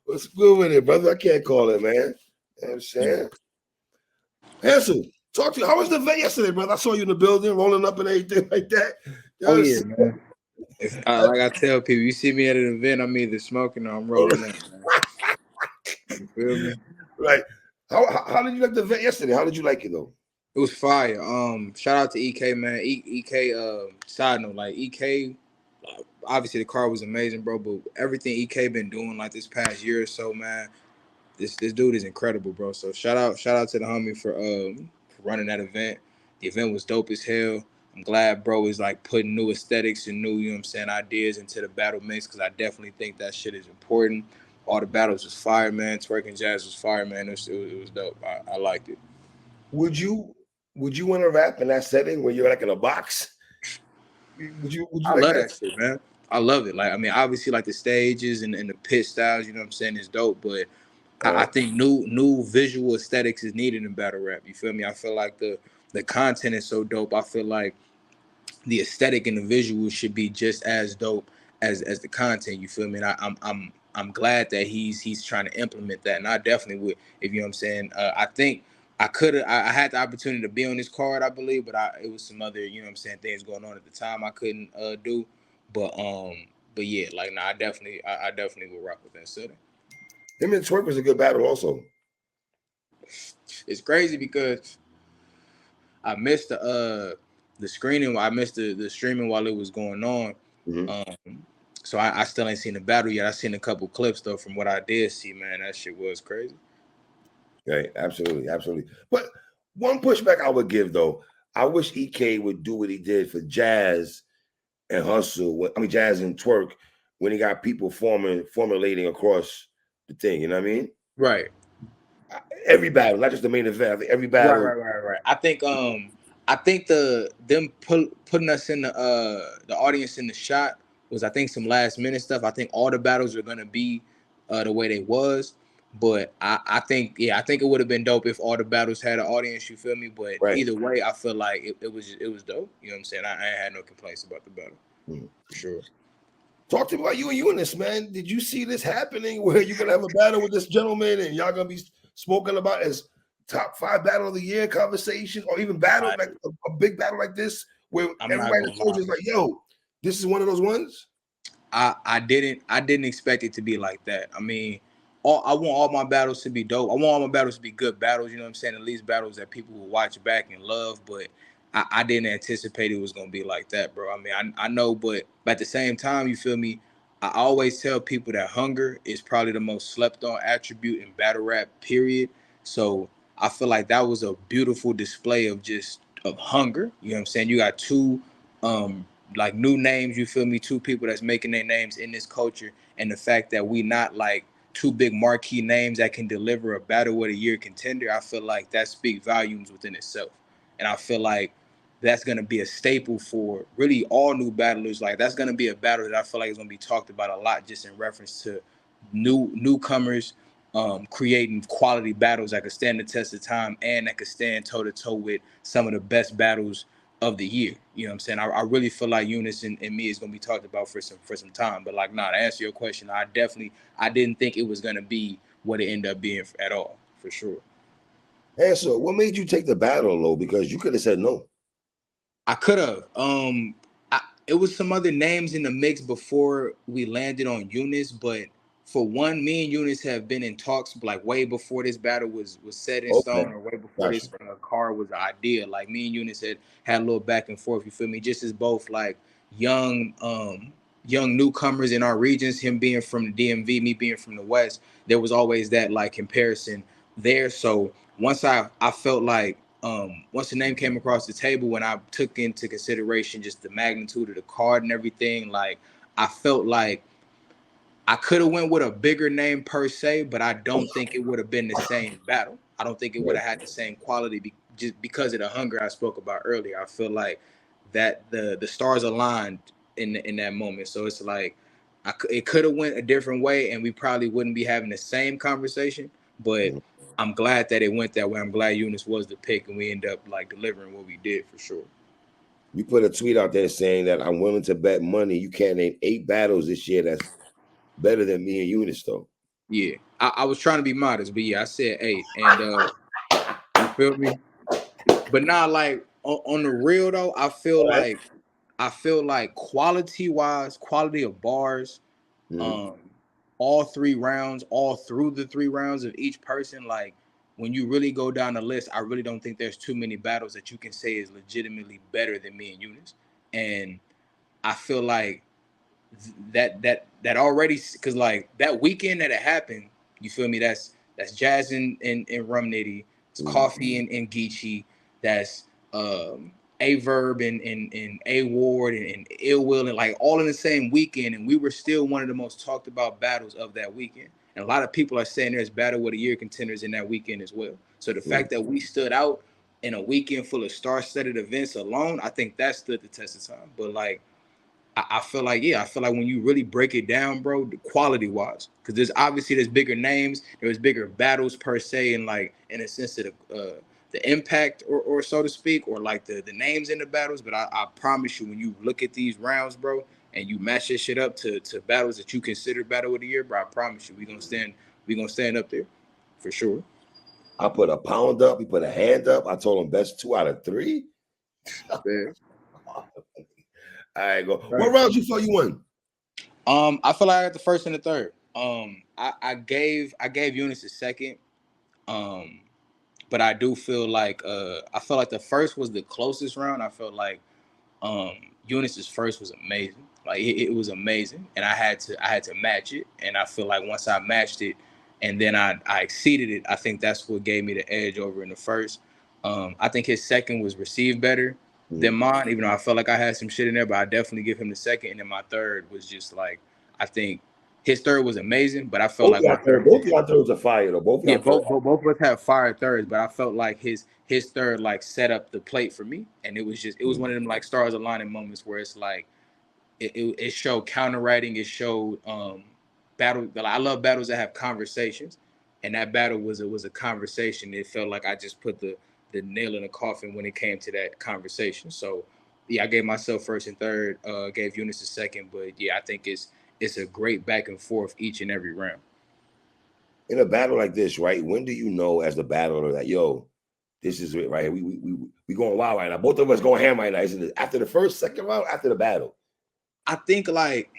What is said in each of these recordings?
What's good with it, brother? I can't call it, man. You know what I'm saying? Hansel, talk to you. How was the event yesterday, brother? I saw you in the building, rolling up and everything like that. You know Oh yeah, man. If like I tell people, you see me at an event, I'm either smoking or I'm rolling up, man. You feel me? Right. How did you like the event yesterday? How did you like it though? It was fire. Shout out to EK, man. EK. Side note, like EK. Obviously, the car was amazing, bro. But everything EK been doing like this past year or so, man. This dude is incredible, bro. So shout out to the homie for running that event. The event was dope as hell. I'm glad bro is like putting new aesthetics and new, you know what I'm saying, ideas into the battle mix, because I definitely think that shit is important. All the battles was fire, man. Twerking Jazz was fire, man. It was dope. I liked it. Would you want to rap in that setting where you're like in a box? Would you I like love that? that shit, man. I love it. Like, I mean, obviously, like the stages and the pit styles, you know what I'm saying, is dope. But I think new visual aesthetics is needed in battle rap. You feel me? I feel like the content is so dope. I feel like the aesthetic and the visuals should be just as dope as the content. You feel me? And I'm glad that he's trying to implement that, and I definitely would. If you know what I'm saying, I think I had the opportunity to be on this card, I believe, but it was some other, you know what I'm saying, things going on at the time I couldn't do. But yeah, like I definitely will rock with that setting. Him and Twerk was a good battle also. It's crazy because I missed the screening. I missed the streaming while it was going on. So I still ain't seen the battle yet. I seen a couple clips though from what I did see. Man, that shit was crazy. Right, absolutely. But one pushback I would give though, I wish EK would do what he did for Jazz and Hustle. I mean Jazz and Twerk when he got people formulating across the thing. You know what I mean? Right. Every battle, not just the main event. I think every battle. Right. I think them putting us in the audience in the shot was, I think, some last minute stuff. I think all the battles are gonna be the way they was. But I think it would have been dope if all the battles had an audience, you feel me? But either way, I feel like it was dope. You know what I'm saying? I ain't had no complaints about the battle. For sure. Talk to me about you and Yunus, man. Did you see this happening where you're gonna have a battle with this gentleman and y'all gonna be spoken about as top 5 battle of the year conversation, or even battle like a big battle like this where everybody in the culture is like, yo, this is one of those ones? I didn't expect it to be like that. I mean, I want all my battles to be dope. I want all my battles to be good battles, you know what I'm saying? At least battles that people will watch back and love. But I didn't anticipate it was gonna be like that, bro. I mean, I know, but at the same time, you feel me? I always tell people that hunger is probably the most slept on attribute in battle rap, period. So I feel like that was a beautiful display of hunger. You know what I'm saying? You got two like new names, you feel me? Two people that's making their names in this culture, and the fact that we not like two big marquee names that can deliver a battle of the year contender, I feel like that speaks volumes within itself. And I feel like that's gonna be a staple for really all new battlers. Like that's gonna be a battle that I feel like is gonna be talked about a lot, just in reference to newcomers creating quality battles that could stand the test of time and that could stand toe to toe with some of the best battles of the year. You know what I'm saying? I really feel like Yunus and me is gonna be talked about for some time. But like, to answer your question, I didn't think it was gonna be what it ended up being at all, for sure. Hey, so what made you take the battle though? Because you could have said no. I could have. It was some other names in the mix before we landed on Yunus, but for one, me and Yunus have been in talks like way before this battle was set in stone, or way before this car was an idea. Like me and Yunus had a little back and forth. You feel me? Just as both like young newcomers in our regions, him being from the DMV, me being from the West, there was always that like comparison there. So once I felt like once the name came across the table, when I took into consideration just the magnitude of the card and everything, like I felt like I could have went with a bigger name per se, but I don't think it would have been the same battle. I don't think it would have had the same quality just because of the hunger I spoke about earlier. I feel like that the stars aligned in that moment. So it's like it could have went a different way, and we probably wouldn't be having the same conversation. But I'm glad that it went that way. I'm glad Yunus was the pick, and we end up like delivering what we did, for sure. You put a tweet out there saying that I'm willing to bet money you can't name 8 battles this year that's better than me and Yunus though. Yeah, I was trying to be modest, but yeah, I said 8, and you feel me? But not like on the real though. I feel like quality wise, quality of bars, all 3 rounds, all through the 3 rounds of each person. Like when you really go down the list, I really don't think there's too many battles that you can say is legitimately better than me and Yunus. And I feel like that already, because like that weekend that it happened, you feel me? That's Jazz and Rum Nitty, it's Coffee and Geechee, that's A Verb and A Ward and Ill Will, and like all in the same weekend, and we were still one of the most talked about battles of that weekend. And a lot of people are saying there's battle of the year contenders in that weekend as well. So the fact that we stood out in a weekend full of star-studded events alone, I think that stood the test of time. But like I feel like, yeah, I feel like when you really break it down, bro, the quality wise, because there's bigger names, there's bigger battles per se, and like in a sense of the impact or so to speak, or like the names in the battles. But I promise you, when you look at these rounds, bro, and you match this shit up to battles that you consider battle of the year, bro, I promise you, we gonna stand up there for sure. I put a pound up, he put a hand up. I told him best 2 out of 3. All right, go. Right. What rounds you thought you won? I feel like I got the first and the third. I gave Yunus a second. But I do feel like the first was the closest round. I felt like Yunus's first was amazing. Like it was amazing, and I had to match it. And I feel like once I matched it, and then I exceeded it, I think that's what gave me the edge over in the first. I think his second was received better than mine, even though I felt like I had some shit in there. But I definitely give him the second, and then my third was just like, I think his third was amazing, but I felt like both your thirds are fire though. Both of us have fire thirds, but I felt like his third like set up the plate for me, and it was one of them like stars aligning moments where it's like it showed counter writing, it showed battle. I love battles that have conversations, and that battle was a conversation. It felt like I just put the nail in the coffin when it came to that conversation. So yeah, I gave myself first and third, gave Yunus a second, but yeah, I think it's a great back and forth each and every round. In a battle like this, right? When do you know as the battler that this is it right here? We going wild right now. Both of us going ham right now. Is it after the first, second round, after the battle? I think like,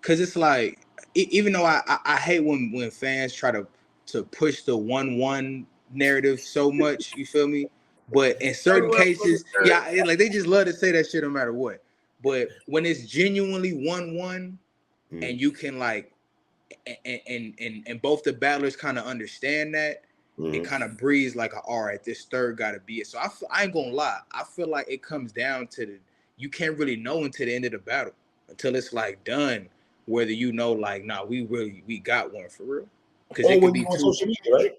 cause it's like, even though I hate when fans try to push the 1-1 narrative so much, you feel me? But in certain cases, yeah, like they just love to say that shit no matter what. But when it's genuinely 1-1, and you can like, and both the battlers kind of understand that, it kind of breathes like, all right, this third got to be it. So I ain't gonna lie, I feel like it comes down to you can't really know until the end of the battle, until it's like done, whether you know like, nah, we got one for real. Because it could be on social media, right?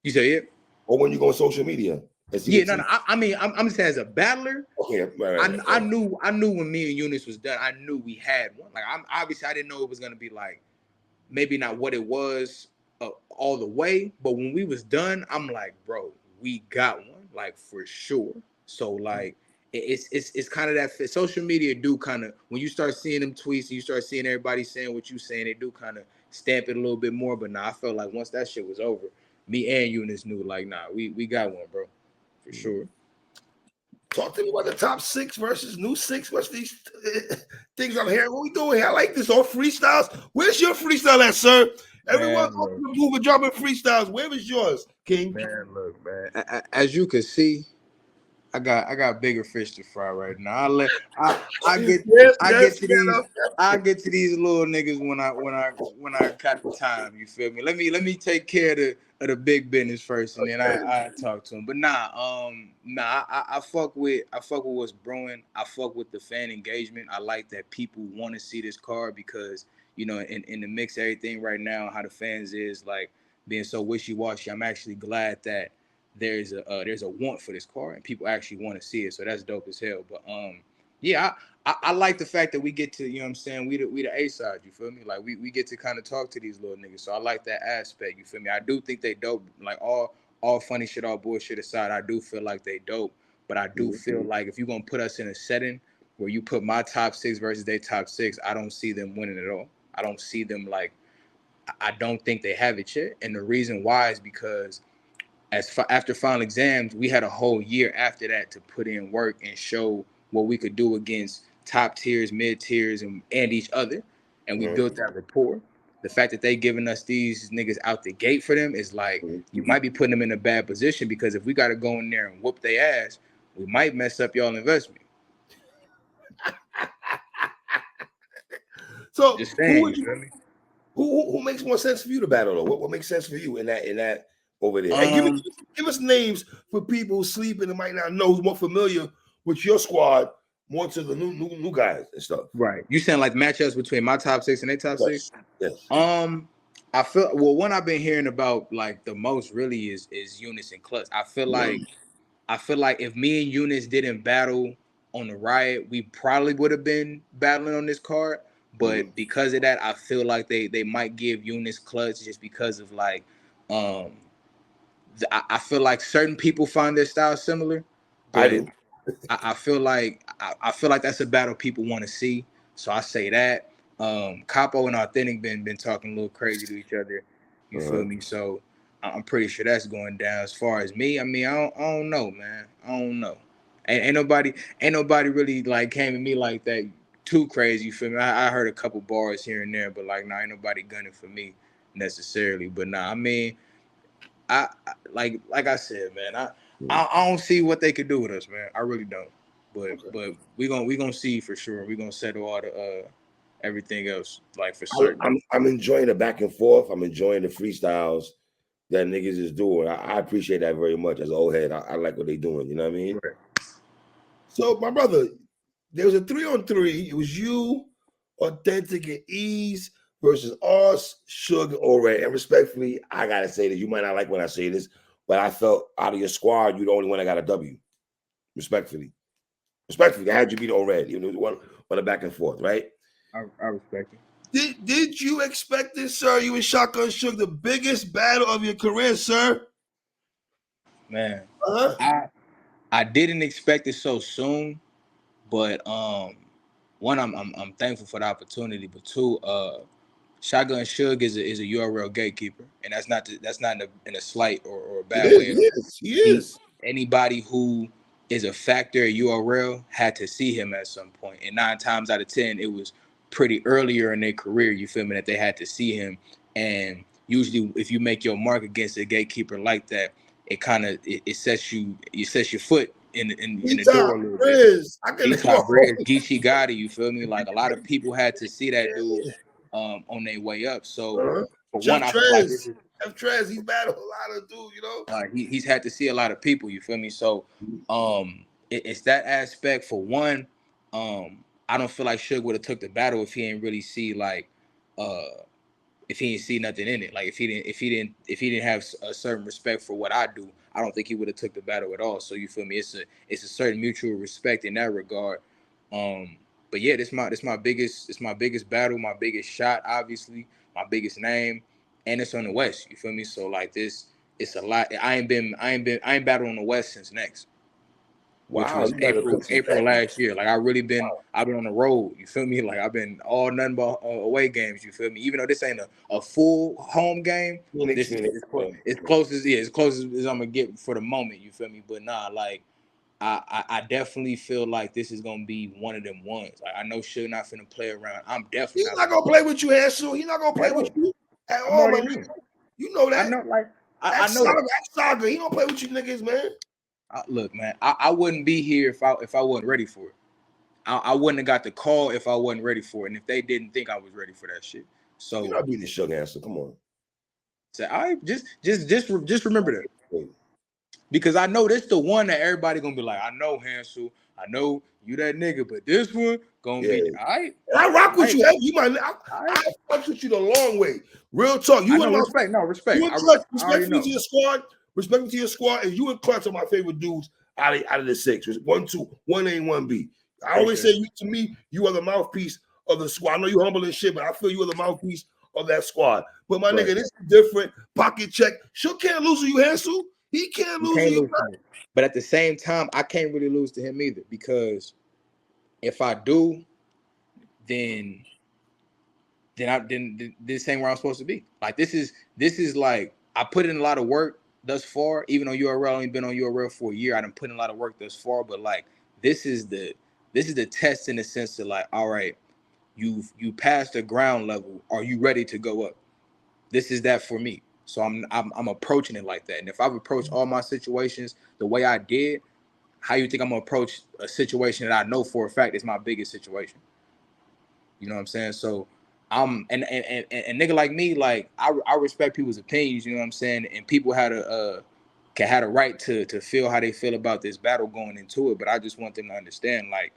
You say it? Or when you go on social media. Yeah, no. I mean, I'm just saying as a battler. Okay, right. I knew when me and Yunus was done. I knew we had one. Like obviously I didn't know it was gonna be like, maybe not what it was all the way, but when we was done, I'm like, bro, we got one, like for sure. So like, it's kind of that social media do kind of, when you start seeing them tweets and you start seeing everybody saying what you saying, they do kind of stamp it a little bit more. But nah, I felt like once that shit was over, me and Yunus knew like, nah, we got one, bro, for sure. Talk to me about the top 6 versus new 6. What's these things I'm hearing? What we doing here? I like this. All freestyles. Where's your freestyle at, sir? Everyone moving, dropping freestyles. Where is yours, King? Man, look, man. As you can see, I got bigger fish to fry right now. I get to these little niggas when I got the time. You feel me? Let me take care of the big business first, and then I talk to them. But I fuck with what's brewing. I fuck with the fan engagement. I like that people want to see this card because in the mix of everything right now, how the fans is like being so wishy-washy. I'm actually glad that there's a want for this car and people actually want to see it, so that's dope as hell. But yeah, I like the fact that we get to, you know what I'm saying, we the A side, you feel me, like we get to kind of talk to these little niggas, so I like that aspect, you feel me. I do think they dope, like all funny shit, all bullshit aside, I do feel like they dope, but I do feel like if you're gonna put us in a setting where you put my top 6 versus their top 6, I don't see them winning at all. I don't see them like. I don't think they have it yet, and the reason why is because after final exams, we had a whole year after that to put in work and show what we could do against top tiers, mid tiers, and each other, and we built that rapport. The fact that they giving us these niggas out the gate for them is like you might be putting them in a bad position because if we got to go in there and whoop their ass, we might mess up y'all investment. So just saying, who makes more sense for you to battle though? What makes sense for you in that over there? And give us names for people who sleeping and might not know, who's more familiar with your squad, more to the new guys and stuff. Right. You saying like matchups between my top 6 and their top 6? Yes. I feel one I've been hearing about like the most really is Yunus and Clutch. I feel like if me and Yunus didn't battle on the Riot, we probably would have been battling on this card. But because of that, I feel like they might give Yunus Clutch just because of like I feel like certain people find their style similar. But I do. I feel like that's a battle people want to see. So I say that. Capo and Authentic been talking a little crazy to each other. You feel me? So I'm pretty sure that's going down. As far as me, I mean, I don't know, man. I don't know. Ain't nobody really like came at me like that too crazy. You feel me? I heard a couple bars here and there, but like, nah, ain't nobody gunning for me necessarily. But nah, I mean, I like I said, man, I don't see what they could do with us, man. I really don't. But we gonna see for sure. We gonna settle all the everything else like for certain. I'm enjoying the back and forth. I'm enjoying the freestyles that niggas is doing. I appreciate that very much. As an old head, I like what they doing. You know what I mean? Right. So my brother, there was a 3-on-3. It was you, Authentic, and Ease versus us, Suge, Ore. And respectfully, I gotta say that you might not like when I say this, but I felt out of your squad, you're the only one that got a W. Respectfully, I had you beat Ore. You know, one the back and forth, right? I respect it. Did you expect this, sir? You and Shotgun Suge, the biggest battle of your career, sir? Man, I didn't expect it so soon, but one, I'm thankful for the opportunity, but two, Shotgun Suge is a URL gatekeeper, and that's not in a slight or a bad way. He is. Anybody who is a factor at URL had to see him at some point, and 9 times out of 10, it was pretty earlier in their career. You feel me? That they had to see him, and usually, if you make your mark against a gatekeeper like that, it kind of it sets your foot in the door a little bit. Geechee Gotti, you feel me? Like a lot of people had to see that dude on their way up. So for one, I feel like this is Trez, he's battled a lot of dudes, you know. He's had to see a lot of people, you feel me? So it's that aspect. For one, I don't feel like Suge would have took the battle if he didn't really see like if he didn't see nothing in it. Like if he didn't have a certain respect for what I do, I don't think he would have took the battle at all. So you feel me? It's a certain mutual respect in that regard. But yeah, this my biggest battle, my biggest shot, obviously, my biggest name, and it's on the West. You feel me? So like this, it's a lot. I ain't battled on the West since next. Which was April last year. Like I've been on the road. You feel me? Like I've been all nothing but away games. You feel me? Even though this ain't a full home game, this is as close as I'm gonna get for the moment. You feel me? But nah, like I definitely feel like this is gonna be one of them ones. Like I know Suge not finna play around. I'm definitely He's not gonna play with you, Hansel. He's not gonna play with you at all, man. You know that. I know, like I know that Saga. He don't play with you niggas, man. Look, man, I wouldn't be here if I wasn't ready for it. I wouldn't have got the call if I wasn't ready for it, and if they didn't think I was ready for that shit. So you're not beating Suge Hansel. Come on. So I just remember that, because I know this the one that everybody gonna be like, I know Hansel, I know you that nigga, but this one gonna be all right. I rock with you. You might. I fuck with you the long way. Real talk. You and respect. You and Clutch, respectfully to your squad. Respectfully to your squad, and you and Clutch are my favorite dudes out of the 6. 1, 2, 1A and 1B. I always say to me, you are the mouthpiece of the squad. I know you humble and shit, but I feel you are the mouthpiece of that squad. But my nigga, this is different. Pocket check. Suge can't lose to you, Hansel. He can't lose to you. But at the same time, I can't really lose to him either, because if I do, then then this ain't where I'm supposed to be. Like this is like I put in a lot of work thus far. Even on URL, I only been on URL for a year. I done put in a lot of work thus far, but like this is the test in the sense of like, all right, you passed the ground level. Are you ready to go up? This is that for me. So I'm approaching it like that. And if I've approached all my situations the way I did, how you think I'm gonna approach a situation that I know for a fact is my biggest situation? You know what I'm saying? So I'm and nigga like me, like I respect people's opinions, you know what I'm saying? And people had a can have a right to feel how they feel about this battle going into it. But I just want them to understand, like,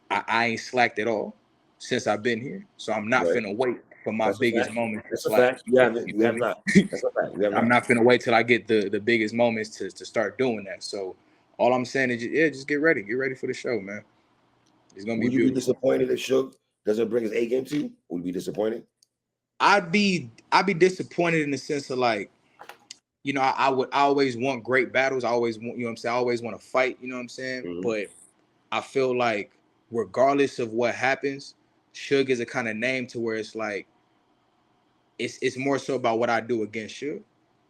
I ain't slacked at all since I've been here. So I'm not finna wait for my biggest moment. That's a fact. You have not. That's a fact. I'm not finna wait till I get the biggest moments to start doing that. So all I'm saying is, just get ready. Get ready for the show, man. It's gonna be beautiful. Would you be disappointed if Suge doesn't bring his A game to you? Would you be disappointed? I'd be disappointed in the sense of like, you know, I always want great battles. I always want, you know what I'm saying? I always want to fight, you know what I'm saying? Mm-hmm. But I feel like regardless of what happens, Suge is a kind of name to where it's like, it's more so about what I do against Suge.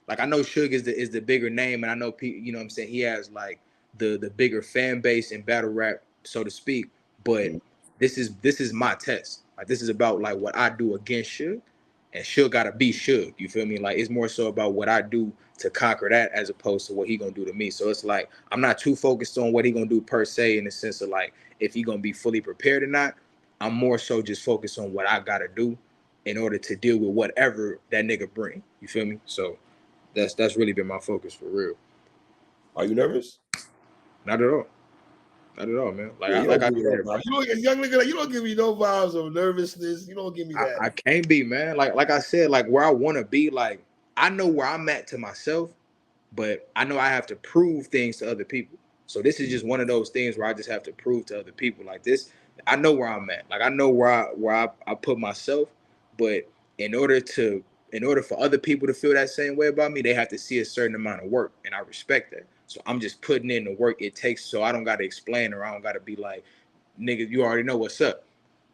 Like I know Suge is the bigger name, and I know people, you know what I'm saying, he has like the bigger fan base in battle rap, so to speak. But this is my test. Like this is about like what I do against Suge, and Suge gotta be Suge. You feel me? Like it's more so about what I do to conquer that as opposed to what he gonna do to me. So it's like I'm not too focused on what he gonna do per se in the sense of like if he gonna be fully prepared or not. I'm more so just focused on what I gotta do in order to deal with whatever that nigga bring. You feel me? So that's really been my focus for real. Are you nervous? Not at all. Not at all, man. Like, yeah, like I said, you don't, young nigga, you don't give me no vibes of nervousness. You don't give me that. I can't be, man. Like I said, like where I want to be, like I know where I'm at to myself, but I know I have to prove things to other people. So this is just one of those things where I just have to prove to other people. Like this, I know where I'm at. Like I know where I put myself, but in order for other people to feel that same way about me, they have to see a certain amount of work, and I respect that. So I'm just putting in the work it takes, so I don't got to explain or I don't got to be like, nigga, you already know what's up.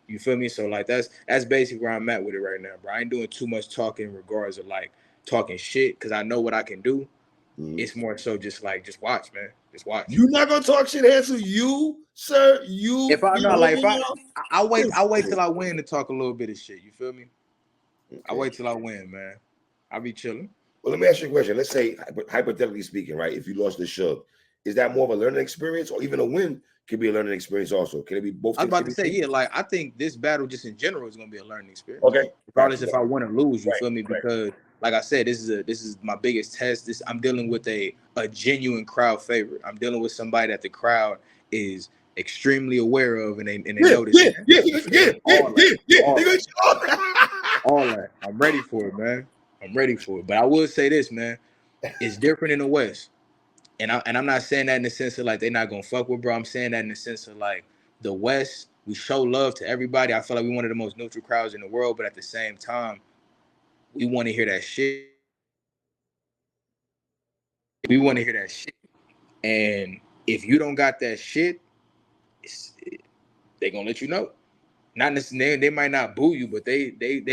You feel me? So like that's basically where I'm at with it right now, bro. I ain't doing too much talking in regards of like talking shit because I know what I can do. It's more so just watch, man. Just watch. You not gonna talk shit, Hansel? You, sir, you. If I know, like, I wait till I win to talk a little bit of shit. You feel me? Okay. I wait till I win, man. I'll be chilling. Well, let me ask you a question. Let's say, hypothetically speaking, right? If you lost the Suge, is that more of a learning experience, or even a win could be a learning experience also? Can it be both? I was about to say, yeah, like I think this battle just in general is gonna be a learning experience. Okay. Regardless if I win or lose, you feel me? Because like I said, this is my biggest test. I'm dealing with a genuine crowd favorite. I'm dealing with somebody that the crowd is extremely aware of, and they notice. All that. I'm ready for it, man. I'm ready for it. But I will say this, man. It's different in the West. And I'm not saying that in the sense of like they're not gonna fuck with, bro. I'm saying that in the sense of like the West, we show love to everybody. I feel like we're one of the most neutral crowds in the world, but at the same time, we want to hear that shit. We want to hear that shit. And if you don't got that shit, they gonna let you know. Not necessarily, they might not boo you, but they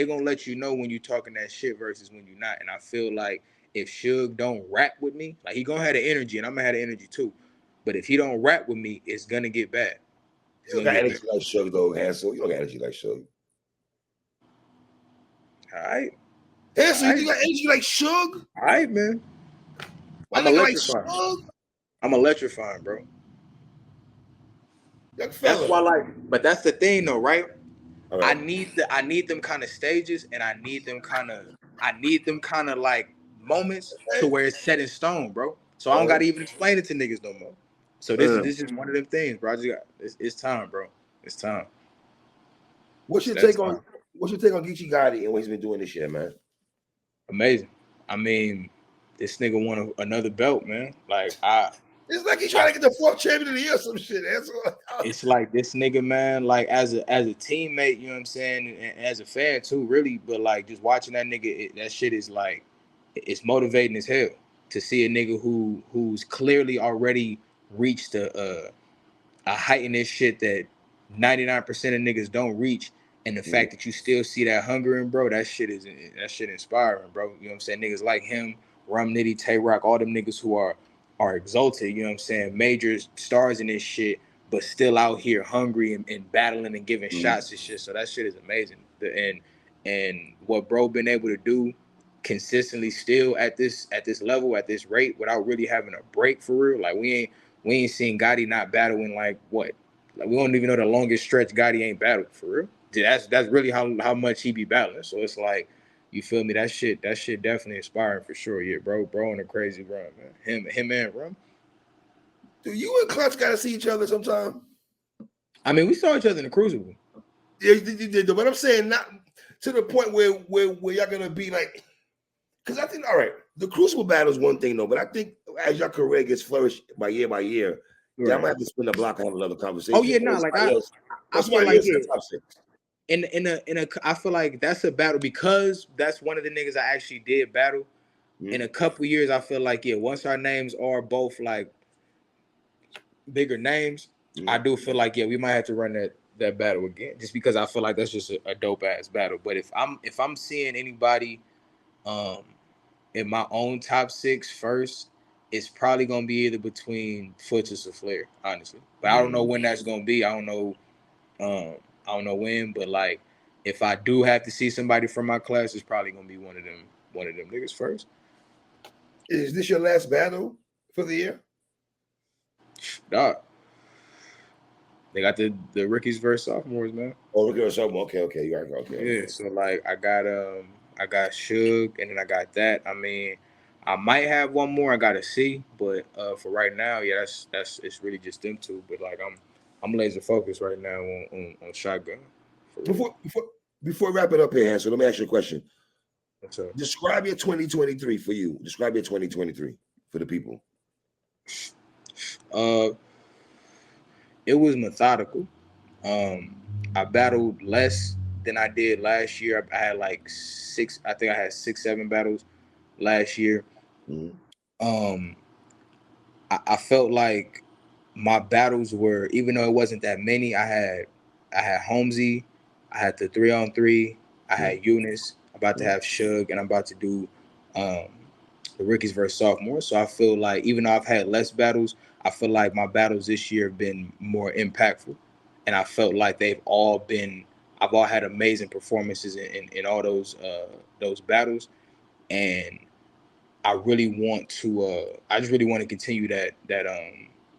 gonna let you know when you talking that shit versus when you're not. And I feel like if Suge don't rap with me, like he gonna have the energy, and I'm gonna have the energy too. But if he don't rap with me, it's gonna get bad. You don't got energy like Suge though, Hansel. You don't got energy like Suge. All right. Hansel, you got energy like Suge? All right, man. I'm electrifying. I'm electrifying, bro. That's why, like, but that's the thing, though, right? I need them kind of stages, and I need them kind of like moments to where it's set in stone, bro. So I don't gotta even explain it to niggas no more. So this is one of them things, bro. It's time, bro. It's time. What's your take on Geechee Gotti and what he's been doing this year, man? Amazing. I mean, this nigga won another belt, man. Like it's like he's trying to get the 4th champion of the year or some shit. It's like this nigga, man, like as a teammate, you know what I'm saying, and as a fan too, really. But like just watching that nigga, that shit is like, it's motivating as hell to see a nigga who's clearly already reached a height in this shit that 99% of niggas don't reach, And the fact that you still see that hunger in bro, that shit inspiring, bro. You know what I'm saying? Niggas like him, Rum Nitty, Tay Rock, all them niggas who are exalted, you know what I'm saying? Major stars in this shit, but still out here hungry and battling and giving shots and shit. So that shit is amazing. And what bro been able to do consistently still at this level, at this rate, without really having a break for real. Like we ain't seen Gotti not battling like what? Like we don't even know the longest stretch Gotti ain't battled for real. That's really how much he be battling. So it's like, you feel me? That shit definitely inspiring for sure. Yeah, bro on a crazy run, man. Him and Rum. Do you and Clutch gotta see each other sometime? I mean, we saw each other in the Crucible. Yeah, but I'm saying not to the point where y'all gonna be like, because I think, all right, the Crucible battle is one thing though, but I think as your career gets flourished by year, right. Yeah, I might have to spin the block and have another conversation. Oh yeah, no, like I feel like I feel like that's a battle because that's one of the niggas I actually did battle. In a couple years, I feel like once our names are both like bigger names, I do feel like we might have to run that battle again, just because I feel like that's just a dope ass battle. But if I'm seeing anybody in my own top 6 first, it's probably gonna be either between Foots or Flair, honestly. But I don't know when that's gonna be. I don't know when, but like if I do have to see somebody from my class, it's probably gonna be one of them niggas first. Is this your last battle for the year? Dog. They got the rookies versus sophomores, man. Oh, rookies versus sophomore. Okay. You are okay. Yeah, so like I got Suge, and then I got that. I mean, I might have one more I gotta see, but for right now, that's it's really just them two. But like I'm laser focused right now on Shotgun. Before we wrap it up here, Hansel, let me ask you a question. Describe your 2023 for you. Describe your 2023 for the people. It was methodical. I battled less than I did last year. I had like 6. I think I had 6, 7 battles last year. I felt like my battles were, even though it wasn't that many, I had Holmesy, I had the 3-on-3, I had Yunus, I'm about to have Suge, and I'm about to do the rookies versus sophomores. So I feel like even though I've had less battles, I feel like my battles this year have been more impactful, and I felt like I've all had amazing performances in all those battles, and I really want to I just really want to continue that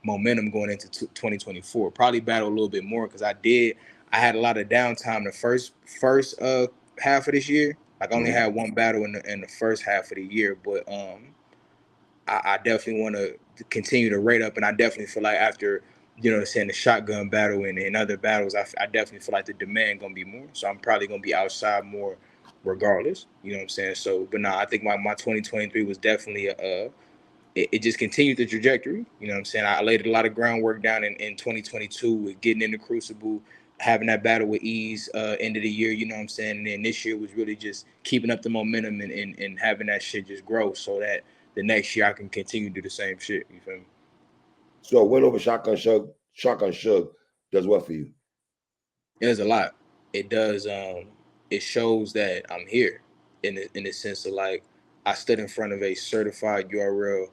momentum going into 2024. Probably battle a little bit more because I had a lot of downtime the first half of this year. Like I only had one battle in the first half of the year, but I definitely want to continue to rate up, and I definitely feel like after the shotgun battle and other battles, I definitely feel like the demand gonna be more. So I'm probably gonna be outside more regardless. You know what I'm saying? So, but I think my 2023 was definitely it just continued the trajectory. You know what I'm saying? I laid a lot of groundwork down in 2022 with getting in the Crucible, having that battle with Ease end of the year, you know what I'm saying? And then this year was really just keeping up the momentum and having that shit just grow so that the next year I can continue to do the same shit. You feel me? So a win over Shotgun Suge does what for you? It does a lot. It does. It shows that I'm here in the sense of like I stood in front of a certified URL,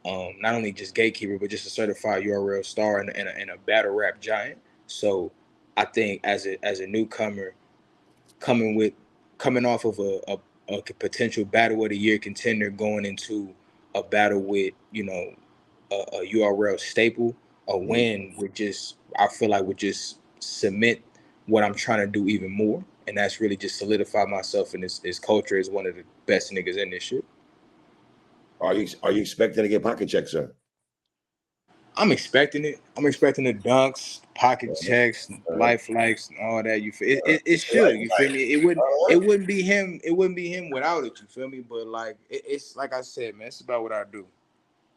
not only just gatekeeper but just a certified URL star and a battle rap giant. So I think as a newcomer coming off of a potential battle of the year contender going into a battle with a URL staple, a win would just, I feel like, would just cement what I'm trying to do even more, and that's really just solidify myself in this culture as one of the best niggas in this shit. Are you expecting to get pocket checks, sir? I'm expecting it. I'm expecting the dunks, pocket checks, life likes, and all that. You feel it should. You feel me? It wouldn't be him. It wouldn't be him without it. You feel me? But like it's like I said, man. It's about what I do.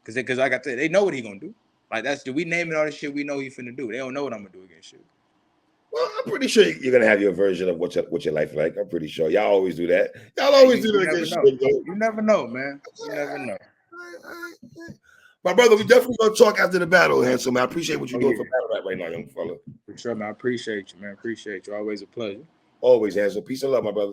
Cause like I said, they know what he gonna do. Like we naming all the shit we know he finna do. They don't know what I'm gonna do against shit. Well, I'm pretty sure you're gonna have your version of what your life like. I'm pretty sure y'all always do that. Y'all always do that against shit. You never know, man. You never know. My brother, we definitely gonna talk after the battle, Hansel, man. I appreciate what you're doing for battle rap right now, young fella. For sure, man. I appreciate you, man. Appreciate you. Always a pleasure. Always, Hansel. Peace and love, my brother.